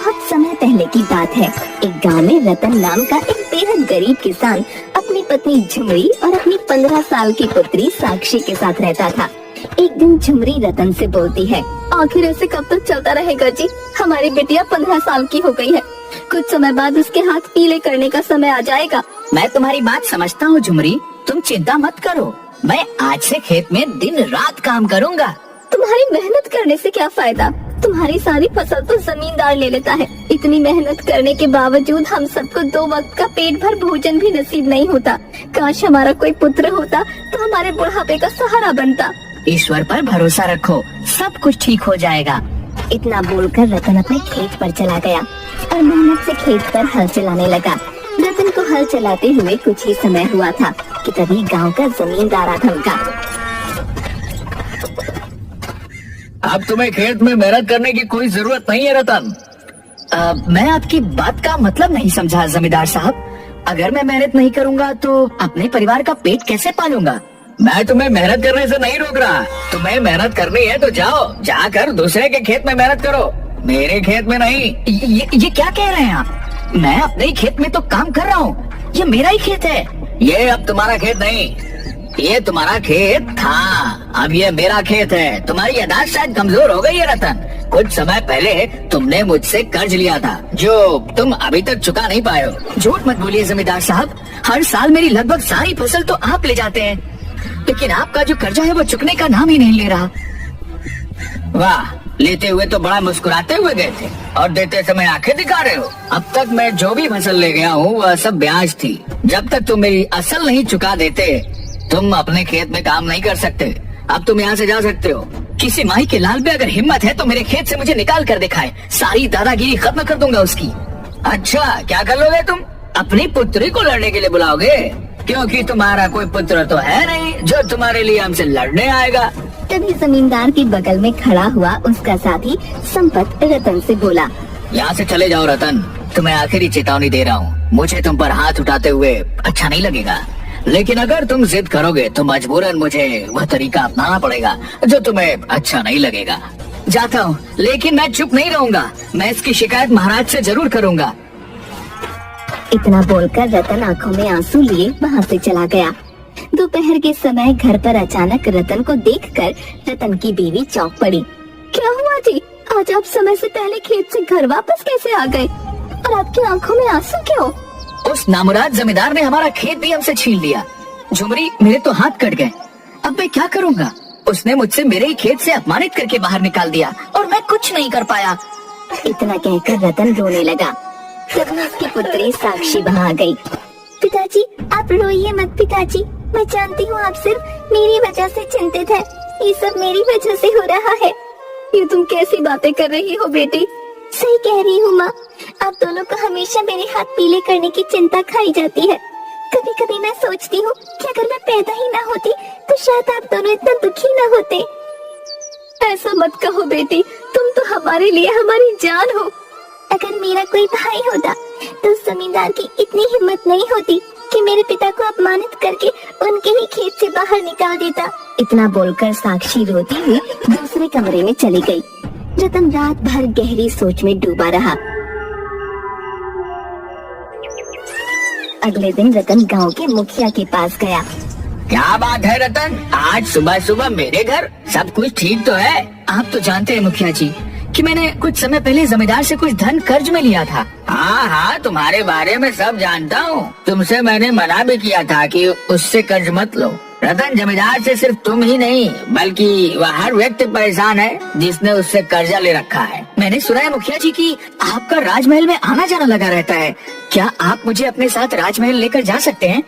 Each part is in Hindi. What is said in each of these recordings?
बहुत समय पहले की बात है। एक गांव में रतन नाम का एक बेहद गरीब किसान अपनी पत्नी झुमरी और अपनी 15 साल की पुत्री साक्षी के साथ रहता था। एक दिन झुमरी रतन से बोलती है, आखिर ऐसे कब तक चलता रहेगा जी? हमारी बेटिया 15 साल की हो गई है। कुछ समय बाद उसके हाथ पीले करने का समय आ जाएगा। मैं तुम्हारी बात समझता हूँ झुमरी, तुम चिंता मत करो। मैं आज से खेत में दिन रात काम करूँगा। तुम्हारी मेहनत करने से क्या फायदा? तुम्हारी सारी फसल तो जमींदार ले लेता है। इतनी मेहनत करने के बावजूद हम सबको 2 वक्त का पेट भर भोजन भी नसीब नहीं होता। काश हमारा कोई पुत्र होता तो हमारे बुढ़ापे का सहारा बनता। ईश्वर पर भरोसा रखो, सब कुछ ठीक हो जाएगा। इतना बोलकर रतन अपने खेत पर चला गया और मेहनत से खेत पर हल चलाने लगा। रतन को हल चलाते हुए कुछ ही समय हुआ था कि तभी गांव का जमींदार आ धमका। अब तुम्हें खेत में मेहनत करने की कोई जरूरत नहीं है रतन। मैं आपकी बात का मतलब नहीं समझा जमींदार साहब। अगर मैं मेहनत नहीं करूँगा तो अपने परिवार का पेट कैसे पालूंगा? मैं तुम्हें मेहनत करने से नहीं रोक रहा। तुम्हें मेहनत करनी है तो जाओ, जाकर दूसरे के खेत में मेहनत करो, मेरे खेत में नहीं। ये क्या कह रहे हैं आप? मैं अपने ही खेत में तो काम कर रहा हूँ, ये मेरा ही खेत है। ये अब तुम्हारा खेत नहीं, ये तुम्हारा खेत था, अब ये मेरा खेत है। तुम्हारी यादाश्त शायद कमजोर हो गई है रतन। कुछ समय पहले तुमने मुझसे कर्ज लिया था जो तुम अभी तक चुका नहीं पाए हो। झूठ मत बोलिए जमींदार साहब, हर साल मेरी लगभग सारी फसल तो आप ले जाते हैं, लेकिन आपका जो कर्जा है वो चुकने का नाम ही नहीं ले रहा। वाह, लेते हुए तो बड़ा मुस्कुराते हुए गए थे और देते समय आंखें दिखा रहे हो। अब तक मैं जो भी फसल ले गया हूँ वह सब ब्याज थी। जब तक तुम मेरी असल नहीं चुका देते तुम अपने खेत में काम नहीं कर सकते। अब तुम यहाँ से जा सकते हो। किसी माई के लाल में अगर हिम्मत है तो मेरे खेत से मुझे निकाल कर दिखाए, सारी दादागिरी खत्म कर दूंगा उसकी। अच्छा, क्या कर लोगे तुम? अपनी पुत्री को लड़ने के लिए बुलाओगे? क्योंकि तुम्हारा कोई पुत्र तो है नहीं जो तुम्हारे लिए हमसे लड़ने आएगा। तभी जमींदार के बगल में खड़ा हुआ उसका साथी संपत रतन से बोला, यहाँ से चले जाओ रतन, तुम्हें आखिरी चेतावनी दे रहा हूँ। मुझे तुम पर हाथ उठाते हुए अच्छा नहीं लगेगा, लेकिन अगर तुम जिद करोगे तो मजबूरन मुझे वह तरीका अपनाना पड़ेगा जो तुम्हें अच्छा नहीं लगेगा। जाता हूँ, लेकिन मैं चुप नहीं रहूंगा। मैं इसकी शिकायत महाराज से जरूर करूंगा। इतना बोलकर रतन आंखों में आंसू लिए वहाँ से चला गया। दोपहर के समय घर पर अचानक रतन को देखकर रतन की बीवी चौंक पड़ी। क्या हुआ जी? आज आप समय से पहले खेत से घर वापस कैसे आ गए और आपकी आंखों में आंसू क्यों? उस नामुराद जमींदार ने हमारा खेत भी हमसे छीन लिया। झुमरी, मेरे तो हाथ कट गए। अब मैं क्या करूँगा? उसने मुझसे मेरे ही खेत से अपमानित करके बाहर निकाल दिया और मैं कुछ नहीं कर पाया। इतना कहकर रतन रोने लगा। तभी उसकी पुत्री साक्षी वहाँ आ गई। पिताजी, आप रोइए मत पिताजी, मैं जानती हूँ आप सिर्फ मेरी वजह से चिंतित है। ये सब मेरी वजह से हो रहा है। ये तुम कैसी बातें कर रही हो बेटी? सही कह रही हूँ माँ, आप दोनों को हमेशा मेरे हाथ पीले करने की चिंता खाई जाती है। कभी कभी मैं सोचती हूँ कि अगर मैं पैदा ही ना होती तो शायद आप दोनों इतना दुखी ना होते। ऐसा मत कहो बेटी, तुम तो हमारे लिए हमारी जान हो। अगर मेरा कोई भाई होता तो उस जमींदार की इतनी हिम्मत नहीं होती कि मेरे पिता को अपमानित करके उनके ही खेत से बाहर निकाल देता। इतना बोलकर साक्षी रोती हुई दूसरे कमरे में चली गई। रतन रात भर गहरी सोच में डूबा रहा। अगले दिन रतन गांव के मुखिया के पास गया। क्या बात है रतन, आज सुबह सुबह मेरे घर? सब कुछ ठीक तो है? आप तो जानते हैं मुखिया जी कि मैंने कुछ समय पहले जमींदार से कुछ धन कर्ज में लिया था। हाँ हाँ, तुम्हारे बारे में सब जानता हूँ। तुमसे मैंने मना भी किया था कि उससे कर्ज मत लो। रतन, जमींदार से सिर्फ तुम ही नहीं बल्कि वह हर व्यक्ति परेशान है जिसने उससे कर्जा ले रखा है। मैंने सुना है मुखिया जी कि आपका राजमहल में आना जाना लगा रहता है। क्या आप मुझे अपने साथ राजमहल लेकर जा सकते हैं?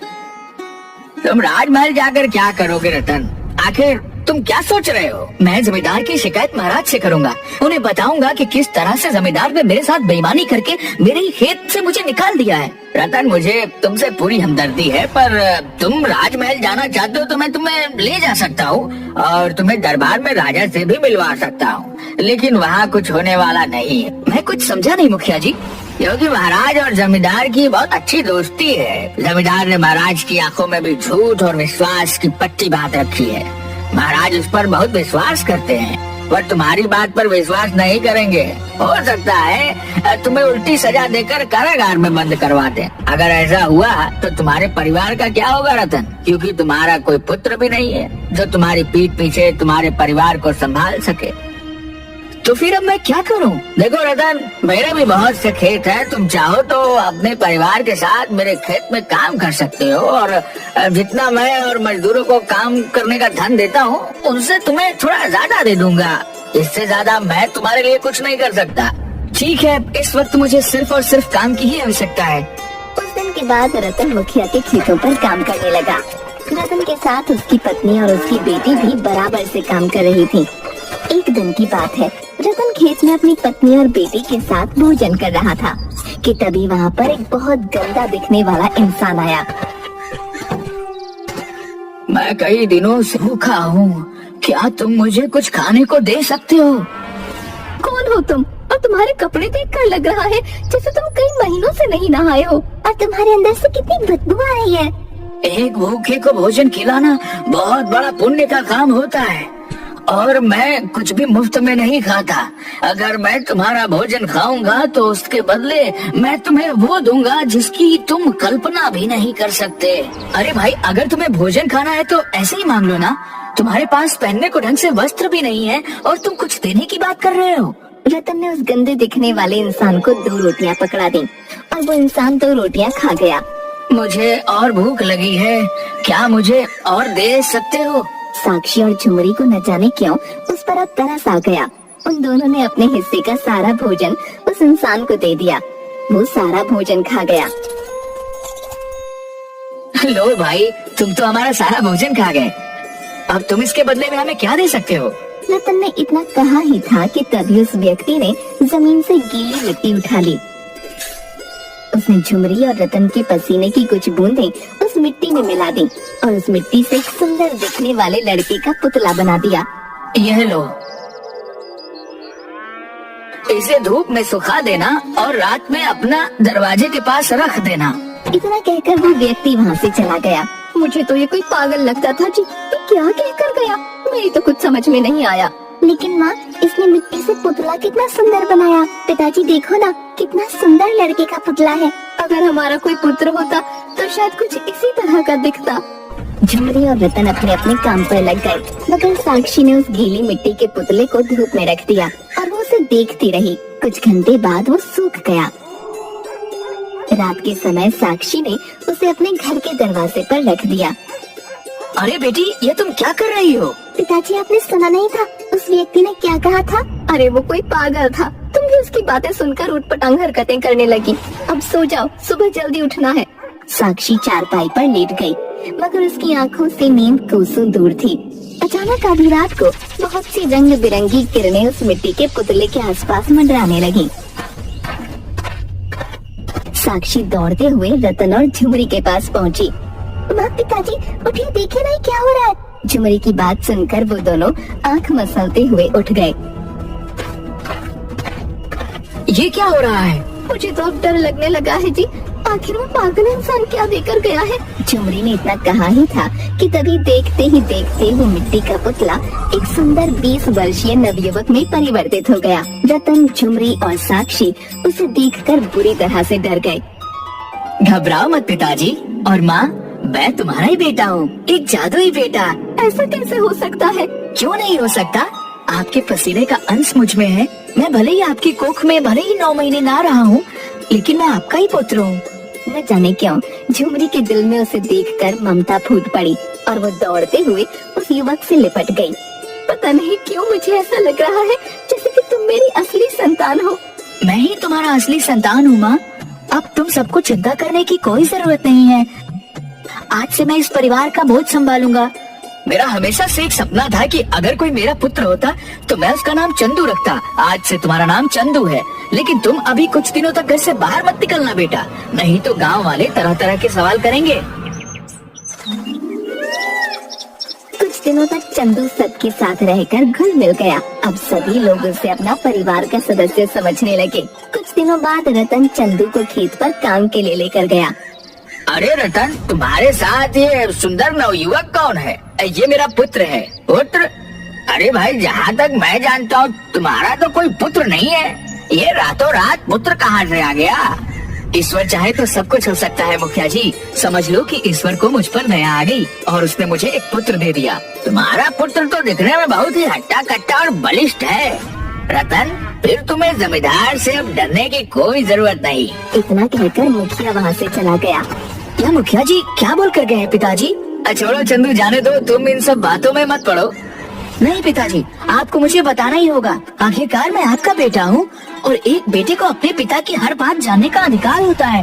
तुम राजमहल जाकर क्या करोगे रतन? आखिर तुम क्या सोच रहे हो? मैं जमींदार की शिकायत महाराज से करूंगा। उन्हें बताऊंगा कि किस तरह से जमींदार ने मेरे साथ बेईमानी करके मेरे ही खेत से मुझे निकाल दिया है। रतन, मुझे तुमसे पूरी हमदर्दी है, पर तुम राजमहल जाना चाहते हो तो मैं तुम्हें ले जा सकता हूँ और तुम्हें दरबार में राजा से भी मिलवा सकता हूँ, लेकिन वहाँ कुछ होने वाला नहीं है। मैं कुछ समझा नहीं मुखिया जी। क्योंकि महाराज और जमींदार की बहुत अच्छी दोस्ती है। जमींदार ने महाराज की आंखों में भी झूठ और विश्वास की पट्टी बांध रखी है। महाराज उस पर बहुत विश्वास करते हैं। वह तुम्हारी बात पर विश्वास नहीं करेंगे। हो सकता है तुम्हें उल्टी सजा देकर कारागार में बंद करवा दें। अगर ऐसा हुआ तो तुम्हारे परिवार का क्या होगा रतन? क्योंकि तुम्हारा कोई पुत्र भी नहीं है जो तुम्हारी पीठ पीछे तुम्हारे परिवार को संभाल सके। तो फिर अब मैं क्या करूं? देखो रतन, मेरे भी बहुत से खेत हैं। तुम चाहो तो अपने परिवार के साथ मेरे खेत में काम कर सकते हो, और जितना मैं और मजदूरों को काम करने का धन देता हूँ उनसे तुम्हें थोड़ा ज्यादा दे दूंगा। इससे ज्यादा मैं तुम्हारे लिए कुछ नहीं कर सकता। ठीक है, इस वक्त मुझे सिर्फ और सिर्फ काम की ही आवश्यकता है। उस दिन के बाद रतन मुखिया के खेतों पर काम करने लगा। रतन के साथ उसकी पत्नी और उसकी बेटी भी बराबर से काम कर रही थी। एक दिन की बात है, रतन खेत में अपनी पत्नी और बेटी के साथ भोजन कर रहा था कि तभी वहाँ पर एक बहुत गंदा दिखने वाला इंसान आया। मैं कई दिनों से भूखा हूँ, क्या तुम मुझे कुछ खाने को दे सकते हो? कौन हो तुम? और तुम्हारे कपड़े देखकर लग रहा है जैसे तुम कई महीनों से नहीं नहाए हो, और तुम्हारे अंदर से कितनी बदबू आ रही है। एक भूखे को भोजन खिलाना बहुत बड़ा पुण्य का काम होता है, और मैं कुछ भी मुफ्त में नहीं खाता। अगर मैं तुम्हारा भोजन खाऊंगा तो उसके बदले मैं तुम्हें वो दूंगा जिसकी तुम कल्पना भी नहीं कर सकते। अरे भाई, अगर तुम्हें भोजन खाना है तो ऐसे ही मांग लो ना। तुम्हारे पास पहनने को ढंग से वस्त्र भी नहीं है और तुम कुछ देने की बात कर रहे हो। रतन ने उस गंदे दिखने वाले इंसान को 2 रोटियां पकड़ा दी और वो इंसान 2 रोटियां खा गया। मुझे और भूख लगी है, क्या मुझे और दे सकते हो? साक्षी और झुमरी को न जाने क्यों उस पर अब तरस आ गया। उन दोनों ने अपने हिस्से का सारा भोजन उस इंसान को दे दिया। वो सारा भोजन खा गया। लो भाई, तुम तो हमारा सारा भोजन खा गए। अब तुम इसके बदले में हमें क्या दे सकते हो? रतन ने इतना कहा ही था कि तभी उस व्यक्ति ने जमीन से गीली मिट्टी उठा ली। उसने झुमरी और रतन के पसीने की कुछ बूंदें उस मिट्टी में मिला दी और उस मिट्टी से एक सुंदर दिखने वाले लड़के का पुतला बना दिया। यह लो, इसे धूप में सुखा देना और रात में अपना दरवाजे के पास रख देना। इतना कहकर वो व्यक्ति वहाँ से चला गया। मुझे तो ये कोई पागल लगता था जी, ये क्या कहकर गया? मेरी तो कुछ समझ में नहीं आया। लेकिन माँ, इसने मिट्टी से पुतला कितना सुंदर बनाया। पिताजी देखो ना, कितना सुंदर लड़के का पुतला है। अगर हमारा कोई पुत्र होता तो शायद कुछ इसी तरह का दिखता। झुमरी और रतन अपने अपने काम पर लग गए, मगर साक्षी ने उस गीली मिट्टी के पुतले को धूप में रख दिया और वो उसे देखती रही। कुछ घंटे बाद वो सूख गया। रात के समय साक्षी ने उसे अपने घर के दरवाजे पर रख दिया। अरे बेटी, ये तुम क्या कर रही हो? पिताजी, आपने सुना नहीं था उस व्यक्ति ने क्या कहा था? अरे वो कोई पागल था। तुम भी उसकी बातें सुनकर उटपटांग हरकतें करने लगी। अब सो जाओ, सुबह जल्दी उठना है। साक्षी चारपाई पर लेट गई, मगर उसकी आंखों से नींद कोसों दूर थी। अचानक आधी रात को बहुत सी रंग बिरंगी किरणें उस मिट्टी के पुतले के आसपास मंडराने लगी। साक्षी दौड़ते हुए रतन और झुमरी के पास पहुंची। माँ, पिताजी उठिए, देखिए ना क्या हो रहा है। झुमरी की बात सुनकर वो दोनों आंख मसलते हुए उठ गए। ये क्या हो रहा है? मुझे तो अब डर लगने लगा है जी। आखिर वो पागल इंसान क्या देकर गया है? झुमरी ने इतना कहा ही था कि तभी देखते ही देखते वो मिट्टी का पुतला एक सुंदर 20 वर्षीय नवयुवक में परिवर्तित हो गया। रतन, झुमरी और साक्षी उसे देखकर बुरी तरह से डर गए। घबराओ मत पिताजी और माँ, मैं तुम्हारा ही बेटा हूँ, एक जादुई बेटा। ऐसा कैसे हो सकता है? क्यों नहीं हो सकता? आपके पसीने का अंश मुझ में है। मैं भले ही आपकी कोख में भले ही 9 महीने ना रहा हूँ, लेकिन मैं आपका ही पुत्र हूँ। न जाने क्यों झुमरी के दिल में उसे देखकर ममता फूट पड़ी और वो दौड़ते हुए उस युवक से लिपट गई। पता नहीं क्यों मुझे ऐसा लग रहा है जैसे कि तुम मेरी असली संतान हो। मैं ही तुम्हारा असली संतान हूँ माँ। अब तुम सबको चिंता करने की कोई जरूरत नहीं है। आज से मैं इस परिवार का बोझ संभालूंगा। मेरा हमेशा से एक सपना था कि अगर कोई मेरा पुत्र होता तो मैं उसका नाम चंदू रखता। आज से तुम्हारा नाम चंदू है, लेकिन तुम अभी कुछ दिनों तक घर से बाहर मत निकलना बेटा, नहीं तो गांव वाले तरह तरह के सवाल करेंगे। कुछ दिनों तक चंदू सबके साथ रहकर घुल मिल गया। अब सभी लोग उसे अपना परिवार का सदस्य समझने लगे। कुछ दिनों बाद रतन चंदू को खेत पर काम के लिए लेकर गया। अरे रतन, तुम्हारे साथ ये सुंदर नवयुवक कौन है? ये मेरा पुत्र है। पुत्र? अरे भाई, जहाँ तक मैं जानता हूँ तुम्हारा तो कोई पुत्र नहीं है। ये रातों रात पुत्र कहाँ से आ गया? ईश्वर चाहे तो सब कुछ हो सकता है मुखिया जी। समझ लो कि ईश्वर को मुझ पर दया आ गई और उसने मुझे एक पुत्र दे दिया। तुम्हारा पुत्र तो दिखने में बहुत ही हट्टा कट्टा और बलिष्ठ है रतन। फिर तुम्हें जमींदार से अब डरने की कोई जरूरत नहीं। इतना कहकर मुखिया वहाँ से चला गया। क्या मुखिया जी क्या बोल कर गए हैं पिताजी? छोड़ो चंदू, जाने दो, तुम इन सब बातों में मत पड़ो। नहीं पिताजी, आपको मुझे बताना ही होगा। आखिरकार मैं आपका बेटा हूँ और एक बेटे को अपने पिता की हर बात जानने का अधिकार होता है।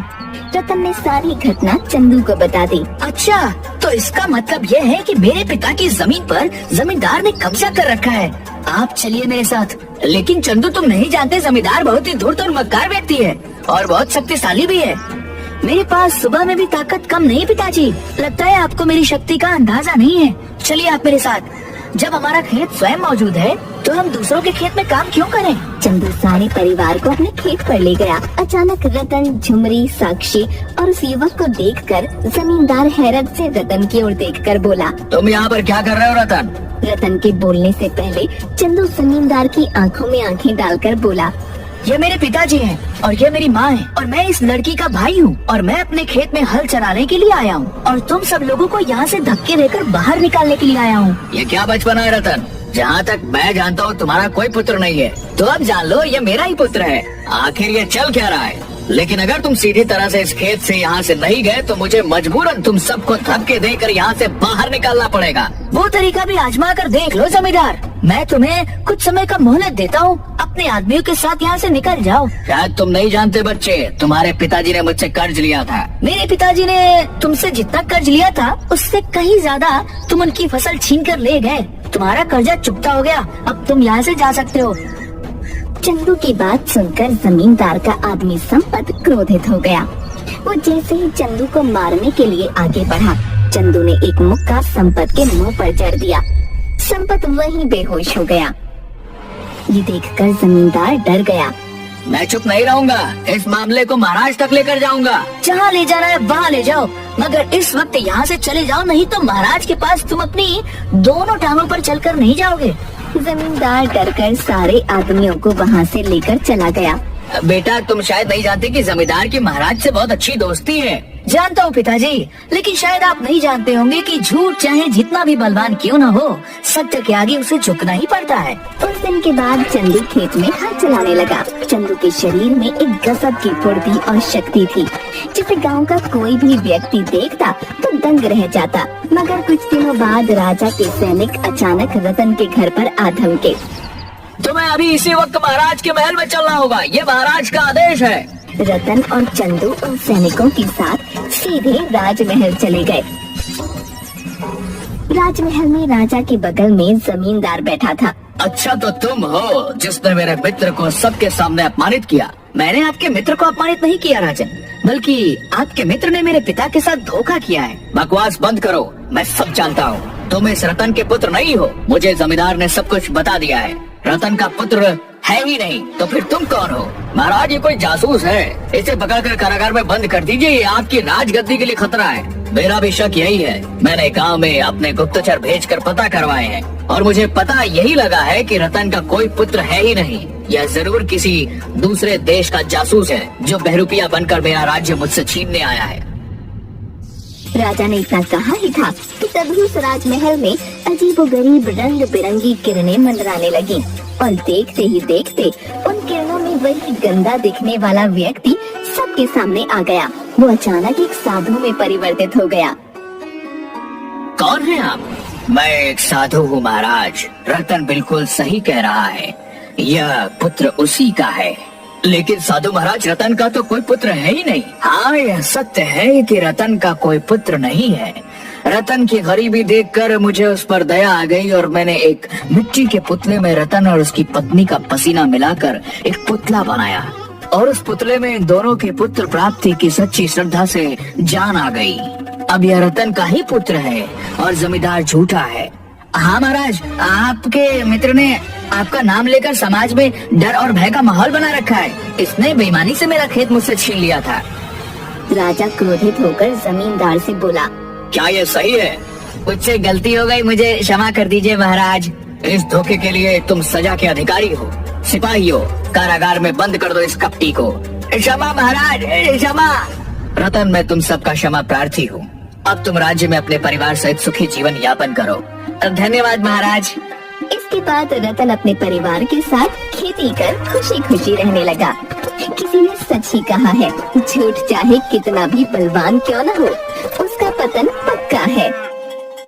रतन ने सारी घटना चंदू को बता दी। अच्छा, तो इसका मतलब ये है कि मेरे पिता की जमीन पर जमींदार ने कब्जा कर रखा है। आप चलिए मेरे साथ। लेकिन चंदू, तुम नहीं जानते, जमींदार बहुत ही धूर्त और मक्कार व्यक्ति है और बहुत शक्तिशाली भी है। मेरे पास सुबह में भी ताकत कम नहीं पिताजी। लगता है आपको मेरी शक्ति का अंदाजा नहीं है। चलिए आप मेरे साथ। जब हमारा खेत स्वयं मौजूद है तो हम दूसरों के खेत में काम क्यों करें? चंदू सारे परिवार को अपने खेत पर ले गया। अचानक रतन, झुमरी, साक्षी और उस युवक को देखकर जमींदार हैरत से रतन की ओर देखकर बोला, तुम यहाँ पर क्या कर रहे हो रतन? रतन के बोलने से पहले चंदू जमींदार की आंखों में आंखें डालकर बोला, ये मेरे पिताजी हैं और ये मेरी माँ है और मैं इस लड़की का भाई हूँ और मैं अपने खेत में हल चराने के लिए आया हूँ और तुम सब लोगों को यहाँ से धक्के देकर बाहर निकालने के लिए आया हूँ। ये क्या बचपना है रतन? जहाँ तक मैं जानता हूँ तुम्हारा कोई पुत्र नहीं है। तो अब जान लो, ये मेरा ही पुत्र है। आखिर ये चल क्या रहा है? लेकिन अगर तुम सीधी तरह से इस खेत से यहाँ से नहीं गए तो मुझे मजबूरन तुम सबको धक्के देकर यहाँ से बाहर निकालना पड़ेगा। वो तरीका भी आजमा कर देख लो जमींदार। मैं तुम्हें कुछ समय का मोहलत देता हूँ, अपने आदमियों के साथ यहाँ से निकल जाओ। शायद तुम नहीं जानते बच्चे, तुम्हारे पिताजी ने मुझसे कर्ज लिया था। मेरे पिताजी ने तुमसे जितना कर्ज लिया था उससे कहीं ज्यादा तुम उनकी फसल छीन कर ले गए। तुम्हारा कर्जा चुकता हो गया, अब तुम यहाँ से जा सकते हो। चंदू की बात सुनकर जमींदार का आदमी संपत क्रोधित हो गया। वो जैसे ही चंदू को मारने के लिए आगे बढ़ा, चंदू ने एक मुक्का संपत के मुंह पर जड़ दिया। संपत वहीं बेहोश हो गया। ये देखकर जमींदार डर गया। मैं चुप नहीं रहूंगा, इस मामले को महाराज तक लेकर जाऊंगा। जहाँ ले जाना है वहाँ ले जाओ, मगर इस वक्त यहाँ से चले जाओ, नहीं तो महाराज के पास तुम अपनी दोनों टांगों पर चलकर नहीं जाओगे। जमींदार डरकर सारे आदमियों को वहाँ से लेकर चला गया। बेटा, तुम शायद नहीं जानते कि जमींदार की महाराज से बहुत अच्छी दोस्ती है। जानता हूँ पिताजी, लेकिन शायद आप नहीं जानते होंगे कि झूठ चाहे जितना भी बलवान क्यों न हो, सत्य के आगे उसे झुकना ही पड़ता है। उस दिन के बाद चंदू खेत में हल चलाने लगा। चंदू के शरीर में एक गजब की फुर्ती और शक्ति थी, जिसे गांव का कोई भी व्यक्ति देखता तो दंग रह जाता। मगर कुछ दिनों बाद राजा के सैनिक अचानक रतन के घर पर आ धमके। तुम्हें अभी इसी वक्त महाराज के महल में चलना होगा, ये महाराज का आदेश है। रतन और चंदू उन सैनिकों के साथ सीधे राजमहल चले गए। राजमहल में राजा के बगल में जमींदार बैठा था। अच्छा, तो तुम हो जिसने मेरे मित्र को सबके सामने अपमानित किया। मैंने आपके मित्र को अपमानित नहीं किया राजन, बल्कि आपके मित्र ने मेरे पिता के साथ धोखा किया है। बकवास बंद करो, मैं सब जानता हूँ। तुम इस रतन के पुत्र नहीं हो, मुझे जमींदार ने सब कुछ बता दिया है। रतन का पुत्र है ही नहीं, तो फिर तुम कौन हो? महाराज, ये कोई जासूस है, इसे पकड़कर कारागार में बंद कर दीजिए, ये आपकी राजगद्दी के लिए खतरा है। मेरा भी शक यही है। मैंने गांव में अपने गुप्तचर भेजकर पता करवाए हैं और मुझे पता यही लगा है कि रतन का कोई पुत्र है ही नहीं। यह जरूर किसी दूसरे देश का जासूस है जो बहरूपिया बनकर मेरा राज्य मुझसे छीनने आया है। राजा ने इतना कहा ही था कि तभी उस राजमहल में अजीबोगरीब रंग बिरंगी किरणें मंडराने लगी और देखते ही देखते उन किरणों में वही गंदा दिखने वाला व्यक्ति सबके सामने आ गया। वो अचानक एक साधु में परिवर्तित हो गया। कौन है आप? मैं एक साधु हूँ महाराज। रतन बिल्कुल सही कह रहा है, यह पुत्र उसी का है। लेकिन साधु महाराज, रतन का तो कोई पुत्र है ही नहीं। हाँ, यह सत्य है कि रतन का कोई पुत्र नहीं है। रतन की गरीबी देखकर मुझे उस पर दया आ गई और मैंने एक मिट्टी के पुतले में रतन और उसकी पत्नी का पसीना मिलाकर एक पुतला बनाया और उस पुतले में इन दोनों के पुत्र प्राप्ति की सच्ची श्रद्धा से जान आ गई। अब यह रतन का ही पुत्र है और जमींदार झूठा है। हाँ महाराज, आपके मित्र ने आपका नाम लेकर समाज में डर और भय का माहौल बना रखा है। इसने बेईमानी से मेरा खेत मुझसे छीन लिया था। राजा क्रोधित होकर जमींदार से बोला, क्या ये सही है? मुझसे गलती हो गई, मुझे क्षमा कर दीजिए महाराज। इस धोखे के लिए तुम सजा के अधिकारी हो। सिपाहियों, कारागार में बंद कर दो इस कपटी को। क्षमा महाराज, क्षमा। रतन, मैं तुम सबका क्षमा प्रार्थी हूँ। अब तुम राज्य में अपने परिवार सहित सुखी जीवन यापन करो। धन्यवाद महाराज। इसके बाद रतन अपने परिवार के साथ खेती कर खुशी खुशी रहने लगा। किसी ने सच ही कहा है, झूठ चाहे कितना भी बलवान क्यों न हो, उसका पतन पक्का है।